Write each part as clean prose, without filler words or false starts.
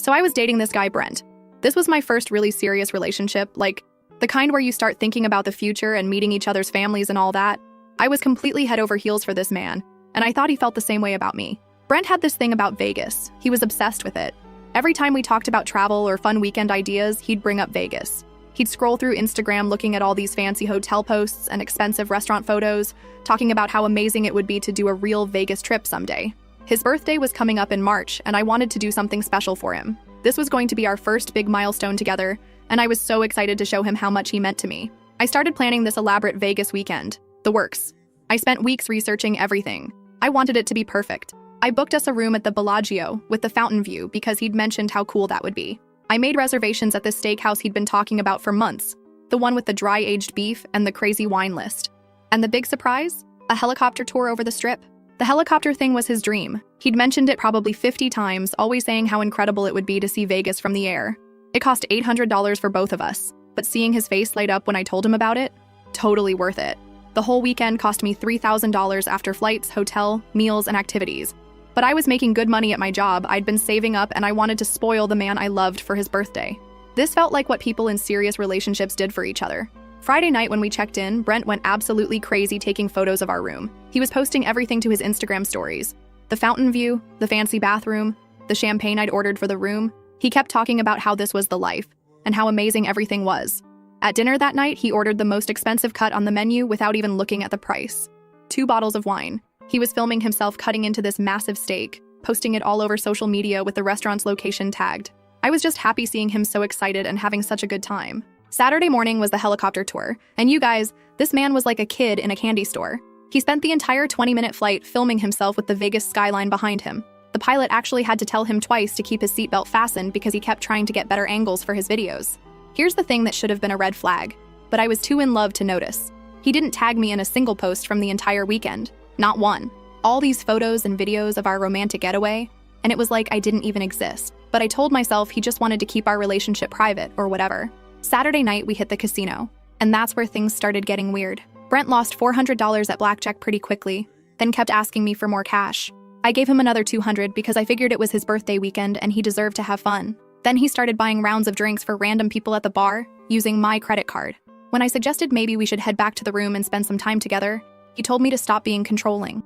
So I was dating this guy, Brent. This was my first really serious relationship, like the kind where you start thinking about the future and meeting each other's families and all that. I was completely head over heels for this man, and I thought he felt the same way about me. Brent had this thing about Vegas. He was obsessed with it. Every time we talked about travel or fun weekend ideas, he'd bring up Vegas. He'd scroll through Instagram looking at all these fancy hotel posts and expensive restaurant photos, talking about how amazing it would be to do a real Vegas trip someday. His birthday was coming up in March, and I wanted to do something special for him. This was going to be our first big milestone together, and I was so excited to show him how much he meant to me. I started planning this elaborate Vegas weekend, the works. I spent weeks researching everything. I wanted it to be perfect. I booked us a room at the Bellagio with the fountain view because he'd mentioned how cool that would be. I made reservations at this steakhouse he'd been talking about for months, the one with the dry-aged beef and the crazy wine list. And the big surprise? A helicopter tour over the Strip. The helicopter thing was his dream. He'd mentioned it probably 50 times, always saying how incredible it would be to see Vegas from the air. It cost $800 for both of us, but seeing his face light up when I told him about it? Totally worth it. The whole weekend cost me $3,000 after flights, hotel, meals, and activities. But I was making good money at my job, I'd been saving up, and I wanted to spoil the man I loved for his birthday. This felt like what people in serious relationships did for each other. Friday night when we checked in, Brent went absolutely crazy taking photos of our room. He was posting everything to his Instagram stories. The fountain view, the fancy bathroom, the champagne I'd ordered for the room. He kept talking about how this was the life, and how amazing everything was. At dinner that night, he ordered the most expensive cut on the menu without even looking at the price. 2 bottles of wine. He was filming himself cutting into this massive steak, posting it all over social media with the restaurant's location tagged. I was just happy seeing him so excited and having such a good time. Saturday morning was the helicopter tour, and you guys, this man was like a kid in a candy store. He spent the entire 20-minute flight filming himself with the Vegas skyline behind him. The pilot actually had to tell him twice to keep his seatbelt fastened because he kept trying to get better angles for his videos. Here's the thing that should have been a red flag, but I was too in love to notice. He didn't tag me in a single post from the entire weekend. Not one. All these photos and videos of our romantic getaway, and it was like I didn't even exist. But I told myself he just wanted to keep our relationship private or whatever. Saturday night, we hit the casino, and that's where things started getting weird. Brent lost $400 at blackjack pretty quickly, then kept asking me for more cash. I gave him another $200 because I figured it was his birthday weekend and he deserved to have fun. Then he started buying rounds of drinks for random people at the bar, using my credit card. When I suggested maybe we should head back to the room and spend some time together, he told me to stop being controlling,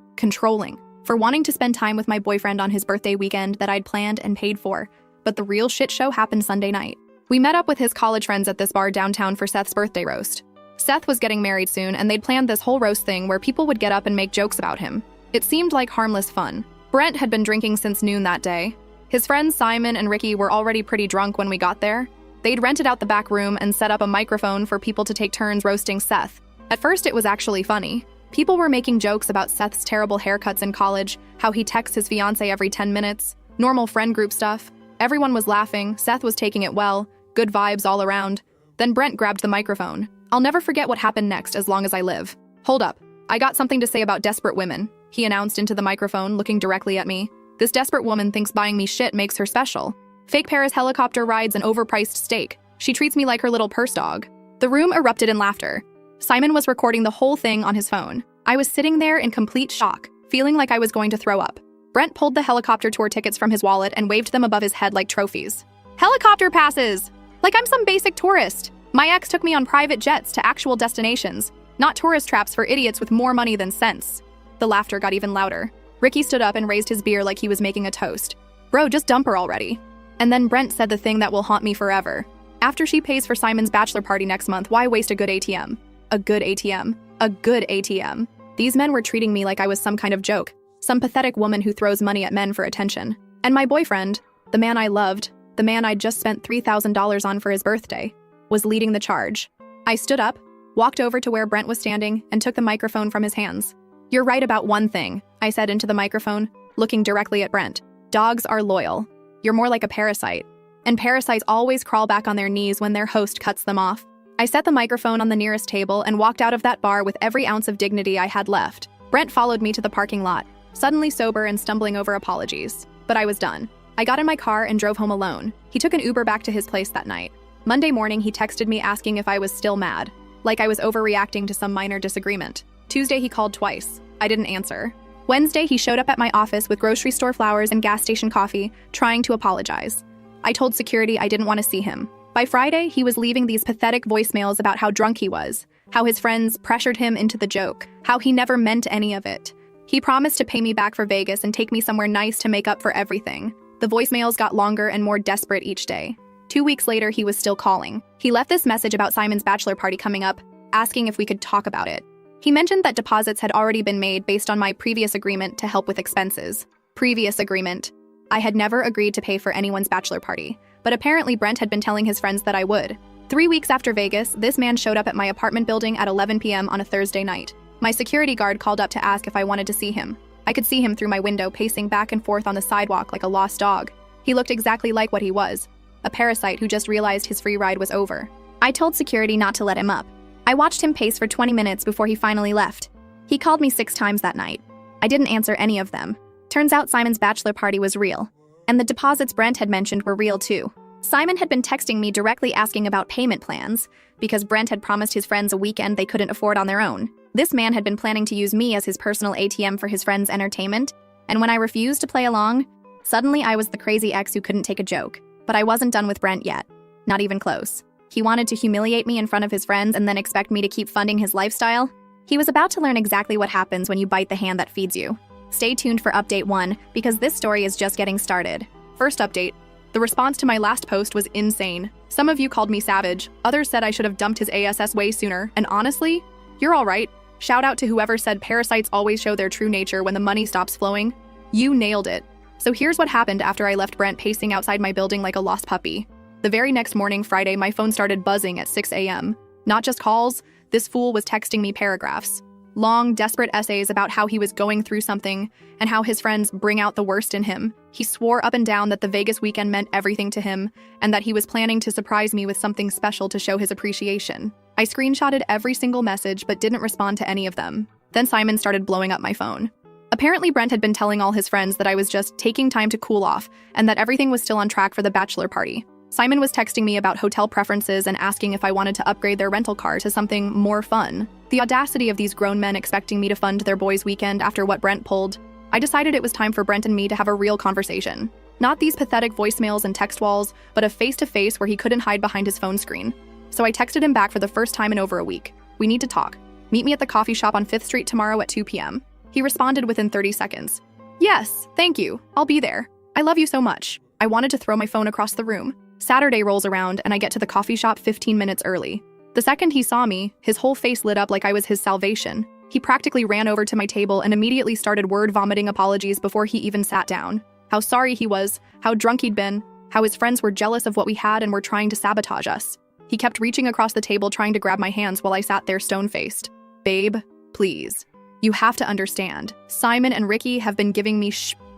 for wanting to spend time with my boyfriend on his birthday weekend that I'd planned and paid for. But the real shit show happened Sunday night. We met up with his college friends at this bar downtown for Seth's birthday roast. Seth was getting married soon, and they'd planned this whole roast thing where people would get up and make jokes about him. It seemed like harmless fun. Brent had been drinking since noon that day. His friends Simon and Ricky were already pretty drunk when we got there. They'd rented out the back room and set up a microphone for people to take turns roasting Seth. At first, it was actually funny. People were making jokes about Seth's terrible haircuts in college, how he texts his fiancée every 10 minutes, normal friend group stuff. Everyone was laughing, Seth was taking it well, good vibes all around. Then Brent grabbed the microphone. I'll never forget what happened next as long as I live. Hold up, I got something to say about desperate women, he announced into the microphone, looking directly at me. This desperate woman thinks buying me shit makes her special. Fake Paris helicopter rides and overpriced steak. She treats me like her little purse dog. The room erupted in laughter. Simon was recording the whole thing on his phone. I was sitting there in complete shock, feeling like I was going to throw up. Brent pulled the helicopter tour tickets from his wallet and waved them above his head like trophies. Helicopter passes! Like I'm some basic tourist. My ex took me on private jets to actual destinations, not tourist traps for idiots with more money than sense. The laughter got even louder. Ricky stood up and raised his beer like he was making a toast. Bro, just dump her already. And then Brent said the thing that will haunt me forever. After she pays for Simon's bachelor party next month, why waste a good ATM? A good ATM. A good ATM. These men were treating me like I was some kind of joke, some pathetic woman who throws money at men for attention. And my boyfriend, the man I loved, the man I'd just spent $3,000 on for his birthday, was leading the charge. I stood up, walked over to where Brent was standing, and took the microphone from his hands. You're right about one thing, I said into the microphone, looking directly at Brent. Dogs are loyal. You're more like a parasite. And parasites always crawl back on their knees when their host cuts them off. I set the microphone on the nearest table and walked out of that bar with every ounce of dignity I had left. Brent followed me to the parking lot, suddenly sober and stumbling over apologies. But I was done. I got in my car and drove home alone. He took an Uber back to his place that night. Monday morning, he texted me asking if I was still mad, like I was overreacting to some minor disagreement. Tuesday, he called twice. I didn't answer. Wednesday, he showed up at my office with grocery store flowers and gas station coffee, trying to apologize. I told security I didn't want to see him. By Friday, he was leaving these pathetic voicemails about how drunk he was, how his friends pressured him into the joke, how he never meant any of it. He promised to pay me back for Vegas and take me somewhere nice to make up for everything. The voicemails got longer and more desperate each day. 2 weeks later, he was still calling. He left this message about Simon's bachelor party coming up, asking if we could talk about it. He mentioned that deposits had already been made based on my previous agreement to help with expenses. Previous agreement. I had never agreed to pay for anyone's bachelor party, but apparently Brent had been telling his friends that I would. 3 weeks after Vegas, this man showed up at my apartment building at 11 p.m. on a Thursday night. My security guard called up to ask if I wanted to see him. I could see him through my window pacing back and forth on the sidewalk like a lost dog. He looked exactly like what he was, a parasite who just realized his free ride was over. I told security not to let him up. I watched him pace for 20 minutes before he finally left. He called me 6 times that night. I didn't answer any of them. Turns out Simon's bachelor party was real. And the deposits Brent had mentioned were real too. Simon had been texting me directly asking about payment plans, because Brent had promised his friends a weekend they couldn't afford on their own. This man had been planning to use me as his personal ATM for his friends' entertainment, and when I refused to play along, suddenly I was the crazy ex who couldn't take a joke. But I wasn't done with Brent yet. Not even close. He wanted to humiliate me in front of his friends and then expect me to keep funding his lifestyle. He was about to learn exactly what happens when you bite the hand that feeds you. Stay tuned for update 1, because this story is just getting started. First update. The response to my last post was insane. Some of you called me savage, others said I should have dumped his ass way sooner, and honestly, you're alright. Shout out to whoever said parasites always show their true nature when the money stops flowing. You nailed it. So here's what happened after I left Brent pacing outside my building like a lost puppy. The very next morning, Friday, my phone started buzzing at 6 a.m. Not just calls, this fool was texting me paragraphs. Long, desperate essays about how he was going through something and how his friends bring out the worst in him. He swore up and down that the Vegas weekend meant everything to him and that he was planning to surprise me with something special to show his appreciation. I screenshotted every single message but didn't respond to any of them. Then Simon started blowing up my phone. Apparently Brent had been telling all his friends that I was just taking time to cool off and that everything was still on track for the bachelor party. Simon was texting me about hotel preferences and asking if I wanted to upgrade their rental car to something more fun. The audacity of these grown men expecting me to fund their boys' weekend after what Brent pulled. I decided it was time for Brent and me to have a real conversation. Not these pathetic voicemails and text walls, but a face-to-face where he couldn't hide behind his phone screen. So I texted him back for the first time in over a week. We need to talk. Meet me at the coffee shop on 5th Street tomorrow at 2 p.m. He responded within 30 seconds. Yes, thank you. I'll be there. I love you so much. I wanted to throw my phone across the room. Saturday rolls around and I get to the coffee shop 15 minutes early. The second he saw me, his whole face lit up like I was his salvation. He practically ran over to my table and immediately started word-vomiting apologies before he even sat down. How sorry he was, how drunk he'd been, how his friends were jealous of what we had and were trying to sabotage us. He kept reaching across the table trying to grab my hands while I sat there stone-faced. Babe, please. You have to understand. Simon and Ricky have been giving me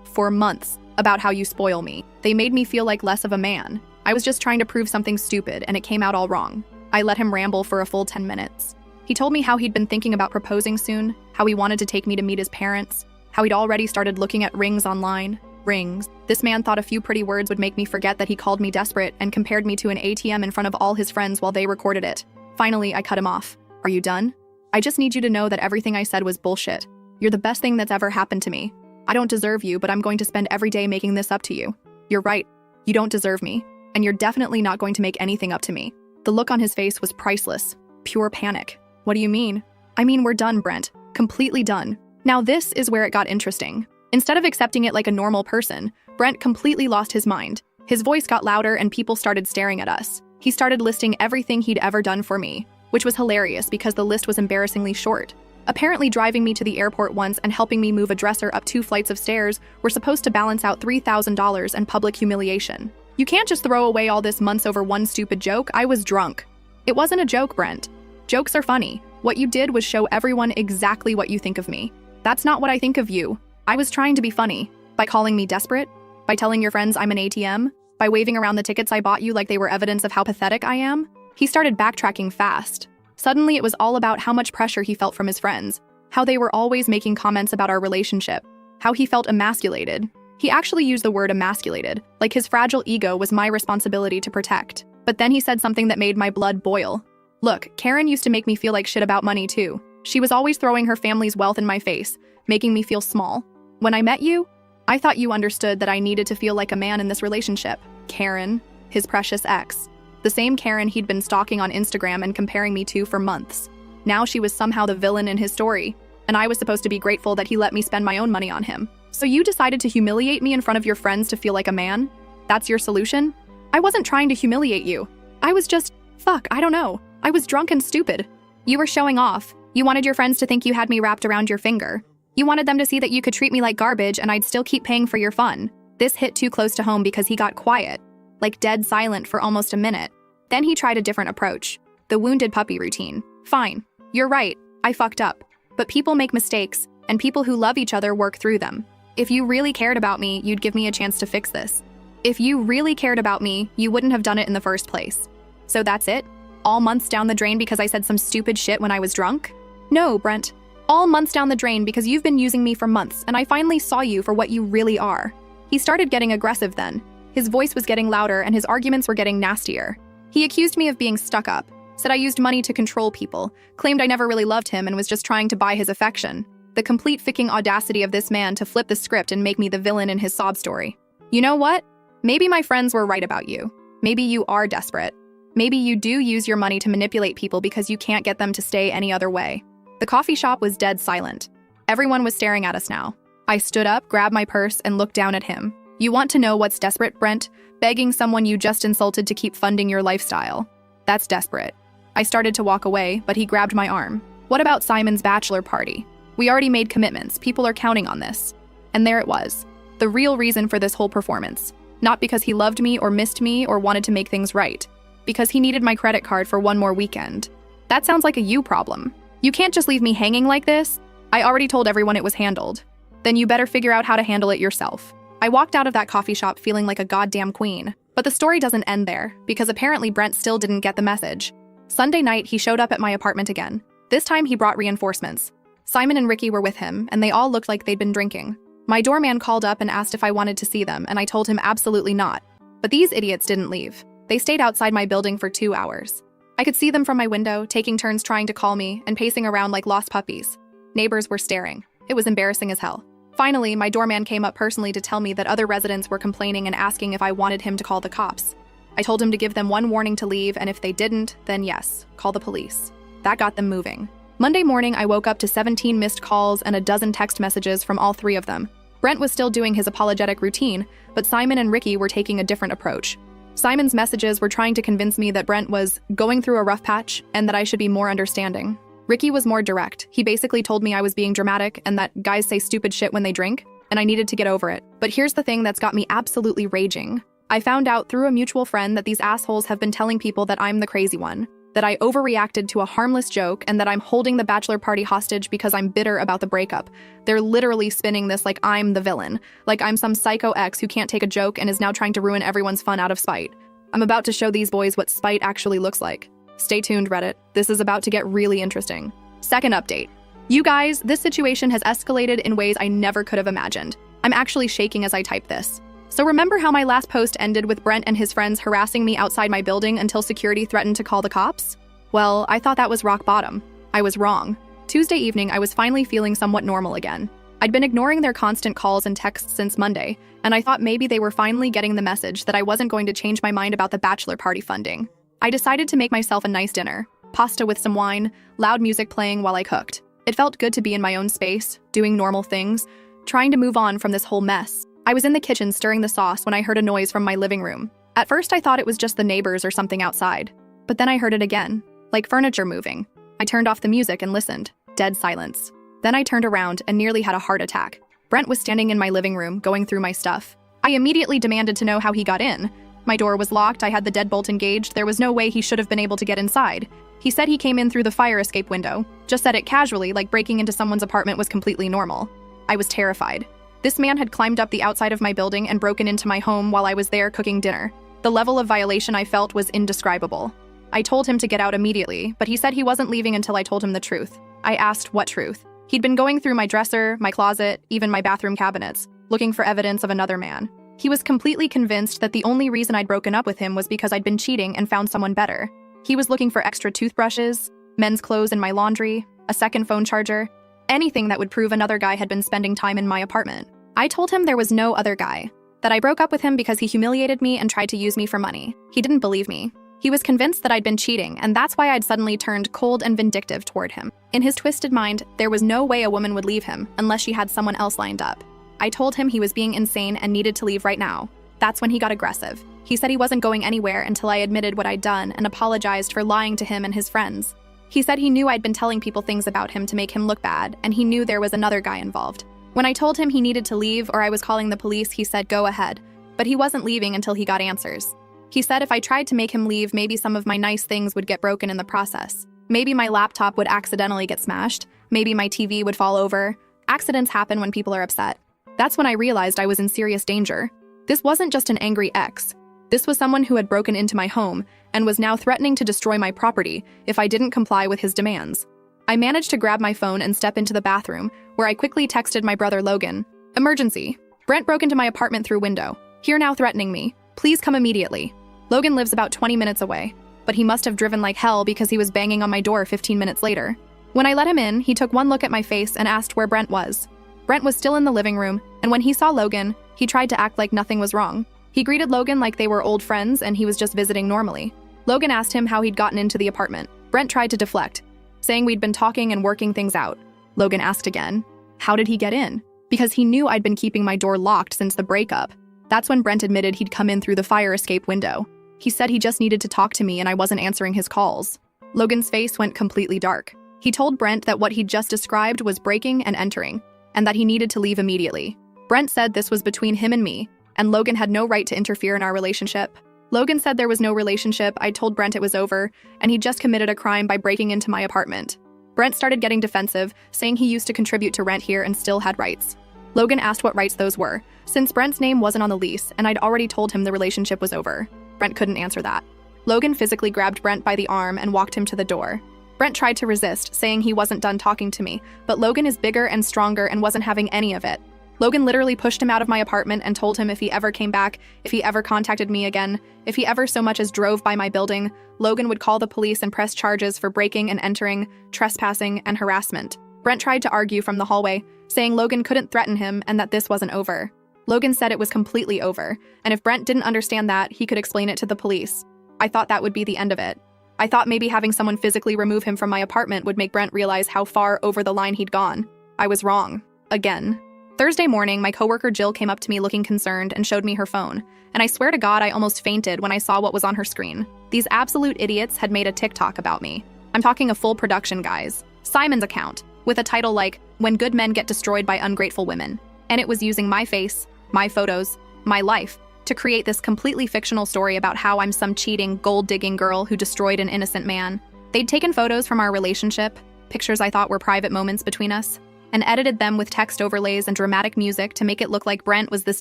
for months about how you spoil me. They made me feel like less of a man. I was just trying to prove something stupid and it came out all wrong. I let him ramble for a full 10 minutes. He told me how he'd been thinking about proposing soon, how he wanted to take me to meet his parents, how he'd already started looking at rings online. Rings. This man thought a few pretty words would make me forget that he called me desperate and compared me to an ATM in front of all his friends while they recorded it. Finally, I cut him off. Are you done? I just need you to know that everything I said was bullshit. You're the best thing that's ever happened to me. I don't deserve you, but I'm going to spend every day making this up to you. You're right. You don't deserve me. And you're definitely not going to make anything up to me. The look on his face was priceless. Pure panic. What do you mean? I mean, we're done, Brent. Completely done. Now this is where it got interesting. Instead of accepting it like a normal person, Brent completely lost his mind. His voice got louder and people started staring at us. He started listing everything he'd ever done for me, which was hilarious because the list was embarrassingly short. Apparently driving me to the airport once and helping me move a dresser up 2 flights of stairs were supposed to balance out $3,000 and public humiliation. You can't just throw away all this months over one stupid joke. I was drunk. It wasn't a joke, Brent. Jokes are funny. What you did was show everyone exactly what you think of me. That's not what I think of you. I was trying to be funny. By calling me desperate? By telling your friends I'm an ATM? By waving around the tickets I bought you like they were evidence of how pathetic I am? He started backtracking fast. Suddenly it was all about how much pressure he felt from his friends, how they were always making comments about our relationship, how he felt emasculated. He actually used the word emasculated, like his fragile ego was my responsibility to protect. But then he said something that made my blood boil. Look, Karen used to make me feel like shit about money too. She was always throwing her family's wealth in my face, making me feel small. When I met you, I thought you understood that I needed to feel like a man in this relationship. Karen, his precious ex. The same Karen he'd been stalking on Instagram and comparing me to for months. Now she was somehow the villain in his story, and I was supposed to be grateful that he let me spend my own money on him. So you decided to humiliate me in front of your friends to feel like a man? That's your solution? I wasn't trying to humiliate you. I was just, I don't know. I was drunk and stupid. You were showing off. You wanted your friends to think you had me wrapped around your finger. You wanted them to see that you could treat me like garbage and I'd still keep paying for your fun. This hit too close to home because he got quiet, like dead silent for almost a minute. Then he tried a different approach. The wounded puppy routine. Fine. You're right. I fucked up. But people make mistakes, and people who love each other work through them. If you really cared about me, you'd give me a chance to fix this. If you really cared about me, you wouldn't have done it in the first place. So that's it? All months down the drain because I said some stupid shit when I was drunk? No, Brent. All months down the drain because you've been using me for months, and I finally saw you for what you really are. He started getting aggressive then. His voice was getting louder and his arguments were getting nastier. He accused me of being stuck up, said I used money to control people, claimed I never really loved him and was just trying to buy his affection. The complete fucking audacity of this man to flip the script and make me the villain in his sob story. You know what? Maybe my friends were right about you. Maybe you are desperate. Maybe you do use your money to manipulate people because you can't get them to stay any other way. The coffee shop was dead silent. Everyone was staring at us now. I stood up, grabbed my purse, and looked down at him. You want to know what's desperate, Brent? Begging someone you just insulted to keep funding your lifestyle. That's desperate. I started to walk away, but he grabbed my arm. What about Simon's bachelor party? We already made commitments. People are counting on this. And there it was. The real reason for this whole performance. Not because he loved me or missed me or wanted to make things right. Because he needed my credit card for one more weekend. That sounds like a you problem. You can't just leave me hanging like this. I already told everyone it was handled. Then you better figure out how to handle it yourself. I walked out of that coffee shop feeling like a goddamn queen. But the story doesn't end there, because apparently Brent still didn't get the message. Sunday night, he showed up at my apartment again. This time, he brought reinforcements. Simon and Ricky were with him, and they all looked like they'd been drinking. My doorman called up and asked if I wanted to see them, and I told him absolutely not. But these idiots didn't leave. They stayed outside my building for 2 hours. I could see them from my window, taking turns trying to call me and pacing around like lost puppies. Neighbors were staring. It was embarrassing as hell. Finally, my doorman came up personally to tell me that other residents were complaining and asking if I wanted him to call the cops. I told him to give them one warning to leave, and if they didn't, then yes, call the police. That got them moving. Monday morning, I woke up to 17 missed calls and a dozen text messages from all 3 of them. Brent was still doing his apologetic routine, but Simon and Ricky were taking a different approach. Simon's messages were trying to convince me that Brent was going through a rough patch and that I should be more understanding. Ricky was more direct. He basically told me I was being dramatic and that guys say stupid shit when they drink, and I needed to get over it. But here's the thing that's got me absolutely raging. I found out through a mutual friend that these assholes have been telling people that I'm the crazy one, that I overreacted to a harmless joke, and that I'm holding the bachelor party hostage because I'm bitter about the breakup. They're literally spinning this like I'm the villain, like I'm some psycho ex who can't take a joke and is now trying to ruin everyone's fun out of spite. I'm about to show these boys what spite actually looks like. Stay tuned, Reddit. This is about to get really interesting. Second update. You guys, this situation has escalated in ways I never could have imagined. I'm actually shaking as I type this. So remember how my last post ended with Brent and his friends harassing me outside my building until security threatened to call the cops? Well, I thought that was rock bottom. I was wrong. Tuesday evening, I was finally feeling somewhat normal again. I'd been ignoring their constant calls and texts since Monday, and I thought maybe they were finally getting the message that I wasn't going to change my mind about the bachelor party funding. I decided to make myself a nice dinner, pasta with some wine, loud music playing while I cooked. It felt good to be in my own space, doing normal things, trying to move on from this whole mess. I was in the kitchen stirring the sauce when I heard a noise from my living room. At first, I thought it was just the neighbors or something outside, but then I heard it again, like furniture moving. I turned off the music and listened. Dead silence. Then I turned around and nearly had a heart attack. Brent was standing in my living room, going through my stuff. I immediately demanded to know how he got in. My door was locked, I had the deadbolt engaged, there was no way he should have been able to get inside. He said he came in through the fire escape window, just said it casually, like breaking into someone's apartment was completely normal. I was terrified. This man had climbed up the outside of my building and broken into my home while I was there cooking dinner. The level of violation I felt was indescribable. I told him to get out immediately, but he said he wasn't leaving until I told him the truth. I asked what truth. He'd been going through my dresser, my closet, even my bathroom cabinets, looking for evidence of another man. He was completely convinced that the only reason I'd broken up with him was because I'd been cheating and found someone better. He was looking for extra toothbrushes, men's clothes in my laundry, a second phone charger, anything that would prove another guy had been spending time in my apartment. I told him there was no other guy, that I broke up with him because he humiliated me and tried to use me for money. He didn't believe me. He was convinced that I'd been cheating, and that's why I'd suddenly turned cold and vindictive toward him. In his twisted mind, there was no way a woman would leave him unless she had someone else lined up. I told him he was being insane and needed to leave right now. That's when he got aggressive. He said he wasn't going anywhere until I admitted what I'd done and apologized for lying to him and his friends. He said he knew I'd been telling people things about him to make him look bad, and he knew there was another guy involved. When I told him he needed to leave or I was calling the police, he said go ahead, but he wasn't leaving until he got answers. He said if I tried to make him leave, maybe some of my nice things would get broken in the process. Maybe my laptop would accidentally get smashed. Maybe my TV would fall over. Accidents happen when people are upset. That's when I realized I was in serious danger. This wasn't just an angry ex. This was someone who had broken into my home and was now threatening to destroy my property if I didn't comply with his demands. I managed to grab my phone and step into the bathroom, where I quickly texted my brother Logan. Emergency. Brent broke into my apartment through window. Here now threatening me. Please come immediately. Logan lives about 20 minutes away, but he must have driven like hell because he was banging on my door 15 minutes later. When I let him in, he took one look at my face and asked where Brent was. Brent was still in the living room, and when he saw Logan, he tried to act like nothing was wrong. He greeted Logan like they were old friends and he was just visiting normally. Logan asked him how he'd gotten into the apartment. Brent tried to deflect, saying we'd been talking and working things out. Logan asked again, how did he get in? Because he knew I'd been keeping my door locked since the breakup. That's when Brent admitted he'd come in through the fire escape window. He said he just needed to talk to me and I wasn't answering his calls. Logan's face went completely dark. He told Brent that what he'd just described was breaking and entering, and that he needed to leave immediately. Brent said this was between him and me, and Logan had no right to interfere in our relationship. Logan said there was no relationship. I told Brent it was over, and he just committed a crime by breaking into my apartment. Brent started getting defensive, saying he used to contribute to rent here and still had rights. Logan asked what rights those were, since Brent's name wasn't on the lease, and I'd already told him the relationship was over. Brent couldn't answer that. Logan physically grabbed Brent by the arm and walked him to the door. Brent tried to resist, saying he wasn't done talking to me, but Logan is bigger and stronger and wasn't having any of it. Logan literally pushed him out of my apartment and told him if he ever came back, if he ever contacted me again, if he ever so much as drove by my building, Logan would call the police and press charges for breaking and entering, trespassing, and harassment. Brent tried to argue from the hallway, saying Logan couldn't threaten him and that this wasn't over. Logan said it was completely over, and if Brent didn't understand that, he could explain it to the police. I thought that would be the end of it. I thought maybe having someone physically remove him from my apartment would make Brent realize how far over the line he'd gone. I was wrong. Again. Thursday morning, my coworker Jill came up to me looking concerned and showed me her phone, and I swear to God I almost fainted when I saw what was on her screen. These absolute idiots had made a TikTok about me. I'm talking a full production, guys. Simon's account, with a title like, When Good Men Get Destroyed by Ungrateful Women. And it was using my face, my photos, my life, to create this completely fictional story about how I'm some cheating, gold-digging girl who destroyed an innocent man. They'd taken photos from our relationship, pictures I thought were private moments between us, and edited them with text overlays and dramatic music to make it look like Brent was this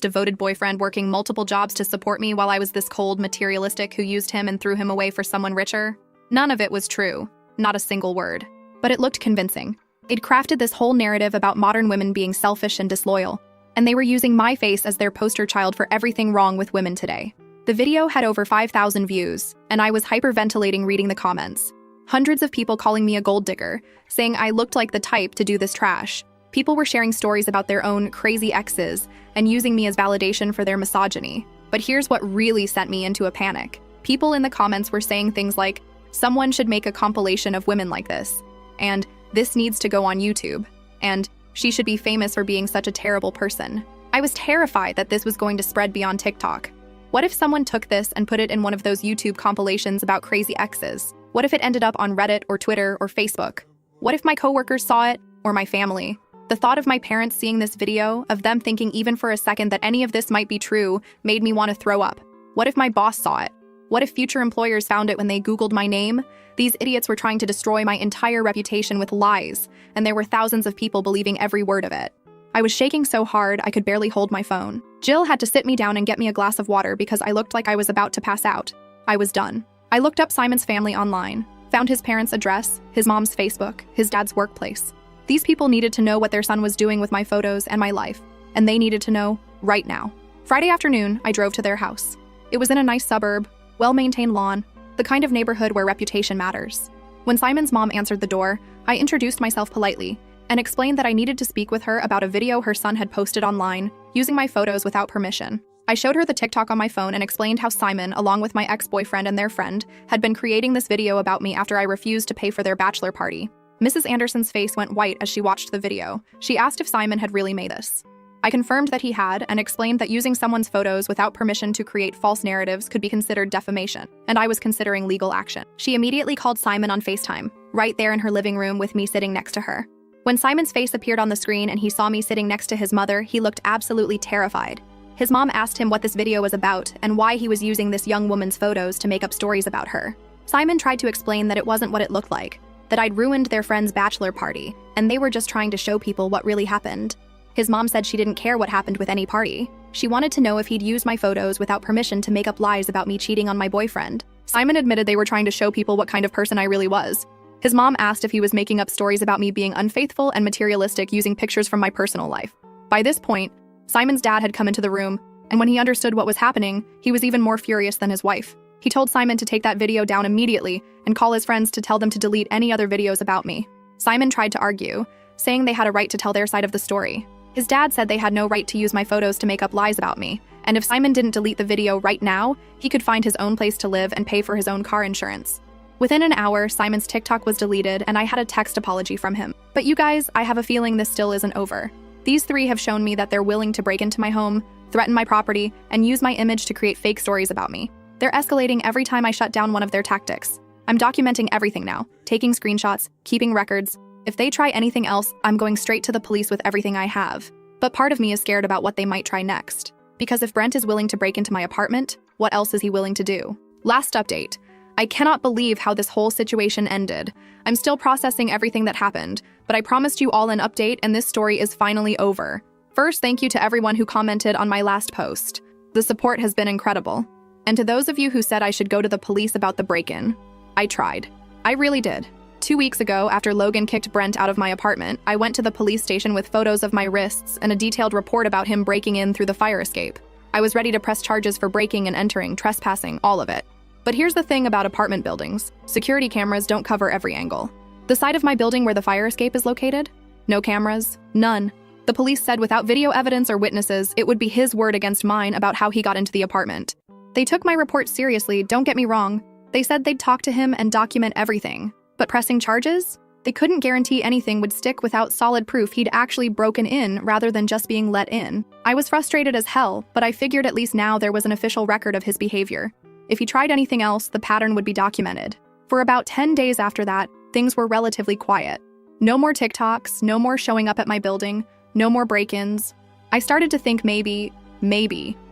devoted boyfriend working multiple jobs to support me while I was this cold, materialistic who used him and threw him away for someone richer. None of it was true, not a single word. But it looked convincing. They'd crafted this whole narrative about modern women being selfish and disloyal, and they were using my face as their poster child for everything wrong with women today. The video had over 5,000 views, and I was hyperventilating reading the comments. Hundreds of people calling me a gold digger, saying I looked like the type to do this trash. People were sharing stories about their own crazy exes and using me as validation for their misogyny. But here's what really sent me into a panic. People in the comments were saying things like, someone should make a compilation of women like this, and this needs to go on YouTube, and she should be famous for being such a terrible person. I was terrified that this was going to spread beyond TikTok. What if someone took this and put it in one of those YouTube compilations about crazy exes? What if it ended up on Reddit or Twitter or Facebook? What if my coworkers saw it, or my family? The thought of my parents seeing this video, of them thinking even for a second that any of this might be true, made me want to throw up. What if my boss saw it? What if future employers found it when they Googled my name? These idiots were trying to destroy my entire reputation with lies, and there were thousands of people believing every word of it. I was shaking so hard I could barely hold my phone. Jill had to sit me down and get me a glass of water because I looked like I was about to pass out. I was done. I looked up Simon's family online, found his parents' address, his mom's Facebook, his dad's workplace. These people needed to know what their son was doing with my photos and my life, and they needed to know right now. Friday afternoon, I drove to their house. It was in a nice suburb, well-maintained lawn, the kind of neighborhood where reputation matters. When Simon's mom answered the door, I introduced myself politely and explained that I needed to speak with her about a video her son had posted online using my photos without permission. I showed her the TikTok on my phone and explained how Simon, along with my ex-boyfriend and their friend, had been creating this video about me after I refused to pay for their bachelor party. Mrs. Anderson's face went white as she watched the video. She asked if Simon had really made this. I confirmed that he had and explained that using someone's photos without permission to create false narratives could be considered defamation, and I was considering legal action. She immediately called Simon on FaceTime, right there in her living room with me sitting next to her. When Simon's face appeared on the screen and he saw me sitting next to his mother, he looked absolutely terrified. His mom asked him what this video was about and why he was using this young woman's photos to make up stories about her. Simon tried to explain that it wasn't what it looked like, that I'd ruined their friend's bachelor party, and they were just trying to show people what really happened. His mom said she didn't care what happened with any party. She wanted to know if he'd used my photos without permission to make up lies about me cheating on my boyfriend. Simon admitted they were trying to show people what kind of person I really was. His mom asked if he was making up stories about me being unfaithful and materialistic using pictures from my personal life. By this point, Simon's dad had come into the room, and when he understood what was happening, he was even more furious than his wife. He told Simon to take that video down immediately and call his friends to tell them to delete any other videos about me. Simon tried to argue, saying they had a right to tell their side of the story. His dad said they had no right to use my photos to make up lies about me, and if Simon didn't delete the video right now, he could find his own place to live and pay for his own car insurance. Within an hour, Simon's TikTok was deleted and I had a text apology from him. But you guys, I have a feeling this still isn't over. These three have shown me that they're willing to break into my home, threaten my property, and use my image to create fake stories about me. They're escalating every time I shut down one of their tactics. I'm documenting everything now, taking screenshots, keeping records. If they try anything else, I'm going straight to the police with everything I have. But part of me is scared about what they might try next. Because if Brent is willing to break into my apartment, what else is he willing to do? Last update. I cannot believe how this whole situation ended. I'm still processing everything that happened, but I promised you all an update and this story is finally over. First, thank you to everyone who commented on my last post. The support has been incredible. And to those of you who said I should go to the police about the break-in, I tried. I really did. 2 weeks ago, after Logan kicked Brent out of my apartment, I went to the police station with photos of my wrists and a detailed report about him breaking in through the fire escape. I was ready to press charges for breaking and entering, trespassing, all of it. But here's the thing about apartment buildings. Security cameras don't cover every angle. The side of my building where the fire escape is located? No cameras. None. The police said without video evidence or witnesses, it would be his word against mine about how he got into the apartment. They took my report seriously, don't get me wrong. They said they'd talk to him and document everything. But pressing charges? They couldn't guarantee anything would stick without solid proof he'd actually broken in rather than just being let in. I was frustrated as hell, but I figured at least now there was an official record of his behavior. If he tried anything else, the pattern would be documented. For about 10 days after that, things were relatively quiet. No more TikToks, no more showing up at my building, no more break-ins. I started to think maybe,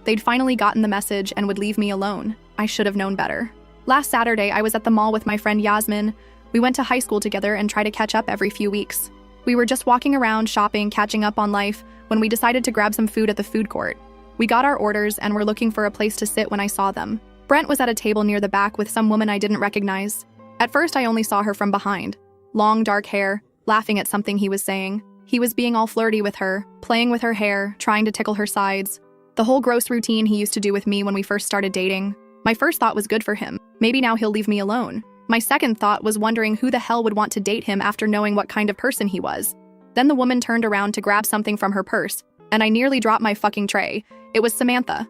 they'd finally gotten the message and would leave me alone. I should have known better. Last Saturday, I was at the mall with my friend Yasmin. We went to high school together and try to catch up every few weeks. We were just walking around, shopping, catching up on life, when we decided to grab some food at the food court. We got our orders and were looking for a place to sit when I saw them. Brent was at a table near the back with some woman I didn't recognize. At first, I only saw her from behind. Long, dark hair, laughing at something he was saying. He was being all flirty with her, playing with her hair, trying to tickle her sides. The whole gross routine he used to do with me when we first started dating. My first thought was good for him. Maybe now he'll leave me alone. My second thought was wondering who the hell would want to date him after knowing what kind of person he was. Then the woman turned around to grab something from her purse, and I nearly dropped my fucking tray. It was Samantha,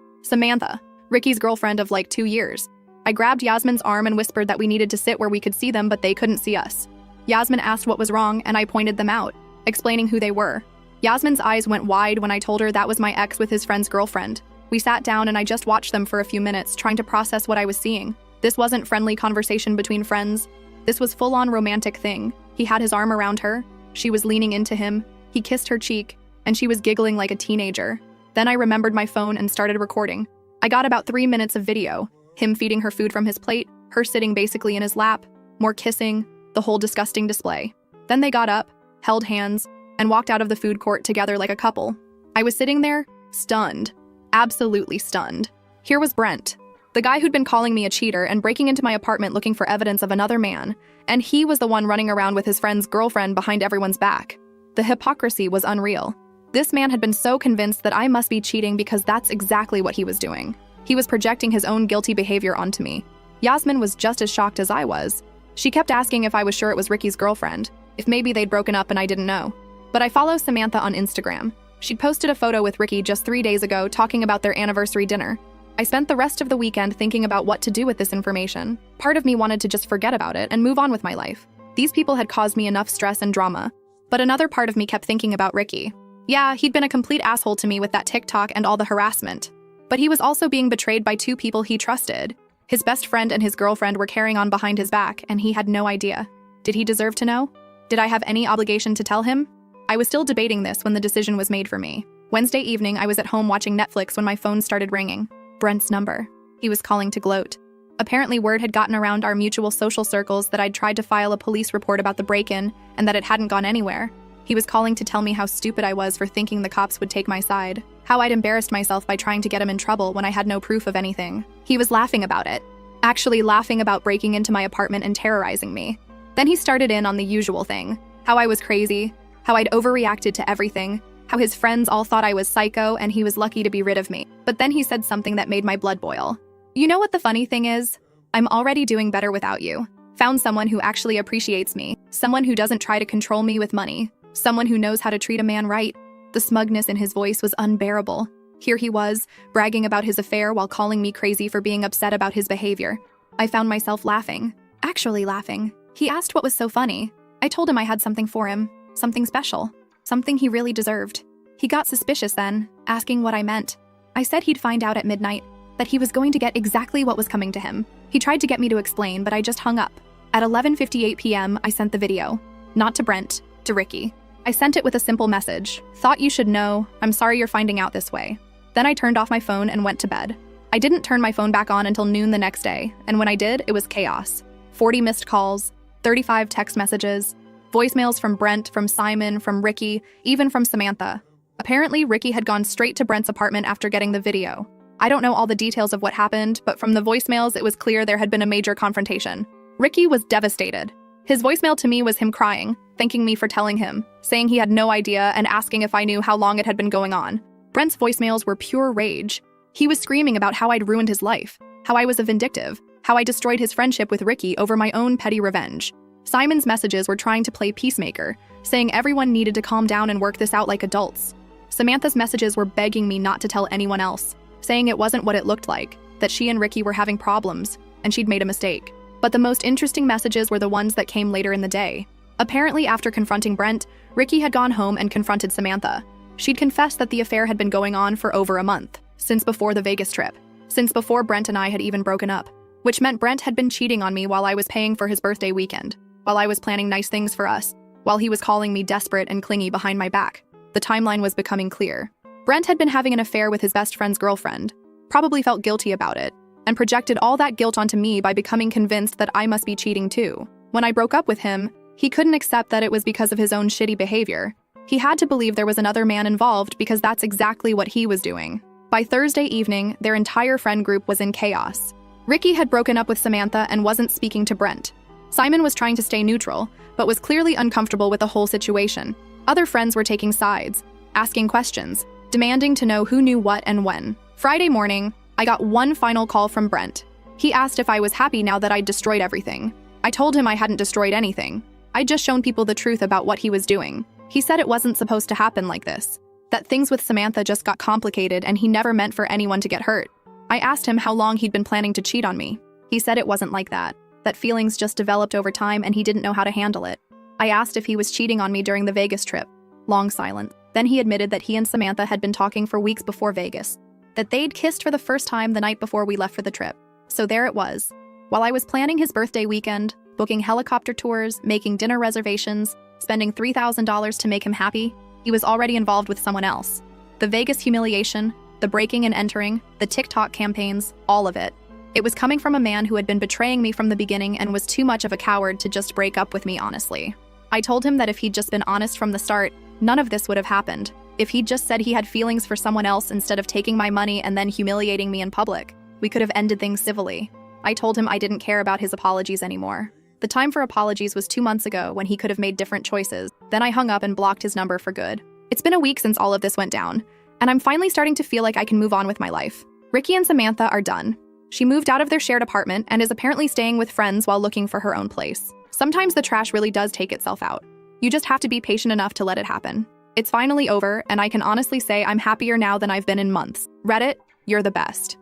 Ricky's girlfriend of like 2 years. I grabbed Yasmin's arm and whispered that we needed to sit where we could see them, but they couldn't see us. Yasmin asked what was wrong, and I pointed them out, explaining who they were. Yasmin's eyes went wide when I told her that was my ex with his friend's girlfriend. We sat down and I just watched them for a few minutes, trying to process what I was seeing. This wasn't friendly conversation between friends. This was full-on romantic thing. He had his arm around her. She was leaning into him. He kissed her cheek, and she was giggling like a teenager. Then I remembered my phone and started recording. I got about 3 minutes of video. Him feeding her food from his plate, her sitting basically in his lap, more kissing, the whole disgusting display. Then they got up, held hands, and walked out of the food court together like a couple. I was sitting there, stunned. Absolutely stunned. Here was Brent, the guy who'd been calling me a cheater and breaking into my apartment looking for evidence of another man, and he was the one running around with his friend's girlfriend behind everyone's back. The hypocrisy was unreal. This man had been so convinced that I must be cheating because that's exactly what he was doing. He was projecting his own guilty behavior onto me. Yasmin was just as shocked as I was. She kept asking if I was sure it was Ricky's girlfriend, if maybe they'd broken up and I didn't know. But I follow Samantha on Instagram. She'd posted a photo with Ricky just 3 days ago talking about their anniversary dinner. I spent the rest of the weekend thinking about what to do with this information. Part of me wanted to just forget about it and move on with my life. These people had caused me enough stress and drama. But another part of me kept thinking about Ricky. Yeah, he'd been a complete asshole to me with that TikTok and all the harassment. But he was also being betrayed by 2 people he trusted. His best friend and his girlfriend were carrying on behind his back, and he had no idea. Did he deserve to know? Did I have any obligation to tell him? I was still debating this when the decision was made for me. Wednesday evening, I was at home watching Netflix when my phone started ringing. Brent's number. He was calling to gloat. Apparently, word had gotten around our mutual social circles that I'd tried to file a police report about the break-in and that it hadn't gone anywhere. He was calling to tell me how stupid I was for thinking the cops would take my side, how I'd embarrassed myself by trying to get him in trouble when I had no proof of anything. He was laughing about it. Actually laughing about breaking into my apartment and terrorizing me. Then he started in on the usual thing. How I was crazy, how I'd overreacted to everything, how his friends all thought I was psycho and he was lucky to be rid of me. But then he said something that made my blood boil. You know what the funny thing is? I'm already doing better without you. Found someone who actually appreciates me, someone who doesn't try to control me with money, someone who knows how to treat a man right. The smugness in his voice was unbearable. Here he was, bragging about his affair while calling me crazy for being upset about his behavior. I found myself laughing. Actually laughing. He asked what was so funny. I told him I had something for him, something special, something he really deserved. He got suspicious then, asking what I meant. I said he'd find out at midnight, that he was going to get exactly what was coming to him. He tried to get me to explain, but I just hung up. At 11:58 p.m., I sent the video. Not to Brent, to Ricky. I sent it with a simple message. Thought you should know. I'm sorry you're finding out this way. Then I turned off my phone and went to bed. I didn't turn my phone back on until noon the next day, and when I did, it was chaos. 40 missed calls, 35 text messages, voicemails from Brent, from Simon, from Ricky, even from Samantha. Apparently, Ricky had gone straight to Brent's apartment after getting the video. I don't know all the details of what happened, but from the voicemails, it was clear there had been a major confrontation. Ricky was devastated. His voicemail to me was him crying, thanking me for telling him, saying he had no idea and asking if I knew how long it had been going on. Brent's voicemails were pure rage. He was screaming about how I'd ruined his life, how I was a vindictive, how I destroyed his friendship with Ricky over my own petty revenge. Simon's messages were trying to play peacemaker, saying everyone needed to calm down and work this out like adults. Samantha's messages were begging me not to tell anyone else, saying it wasn't what it looked like, that she and Ricky were having problems, and she'd made a mistake. But the most interesting messages were the ones that came later in the day. Apparently, after confronting Brent, Ricky had gone home and confronted Samantha. She'd confessed that the affair had been going on for over a month, since before the Vegas trip, since before Brent and I had even broken up, which meant Brent had been cheating on me while I was paying for his birthday weekend, while I was planning nice things for us, while he was calling me desperate and clingy behind my back. The timeline was becoming clear. Brent had been having an affair with his best friend's girlfriend, probably felt guilty about it, and projected all that guilt onto me by becoming convinced that I must be cheating too. When I broke up with him, he couldn't accept that it was because of his own shitty behavior. He had to believe there was another man involved because that's exactly what he was doing. By Thursday evening, their entire friend group was in chaos. Ricky had broken up with Samantha and wasn't speaking to Brent. Simon was trying to stay neutral, but was clearly uncomfortable with the whole situation. Other friends were taking sides, asking questions, demanding to know who knew what and when. Friday morning, I got one final call from Brent. He asked if I was happy now that I'd destroyed everything. I told him I hadn't destroyed anything. I'd just shown people the truth about what he was doing. He said it wasn't supposed to happen like this, that things with Samantha just got complicated and he never meant for anyone to get hurt. I asked him how long he'd been planning to cheat on me. He said it wasn't like that feelings just developed over time and he didn't know how to handle it. I asked if he was cheating on me during the Vegas trip. Long silence. Then he admitted that he and Samantha had been talking for weeks before Vegas, that they'd kissed for the first time the night before we left for the trip. So there it was. While I was planning his birthday weekend, booking helicopter tours, making dinner reservations, spending $3,000 to make him happy, he was already involved with someone else. The Vegas humiliation, the breaking and entering, the TikTok campaigns, all of it. It was coming from a man who had been betraying me from the beginning and was too much of a coward to just break up with me honestly. I told him that if he'd just been honest from the start, none of this would have happened. If he'd just said he had feelings for someone else instead of taking my money and then humiliating me in public, we could have ended things civilly. I told him I didn't care about his apologies anymore. The time for apologies was 2 months ago when he could have made different choices. Then I hung up and blocked his number for good. It's been a week since all of this went down, and I'm finally starting to feel like I can move on with my life. Ricky and Samantha are done. She moved out of their shared apartment and is apparently staying with friends while looking for her own place. Sometimes the trash really does take itself out. You just have to be patient enough to let it happen. It's finally over, and I can honestly say I'm happier now than I've been in months. Reddit, you're the best.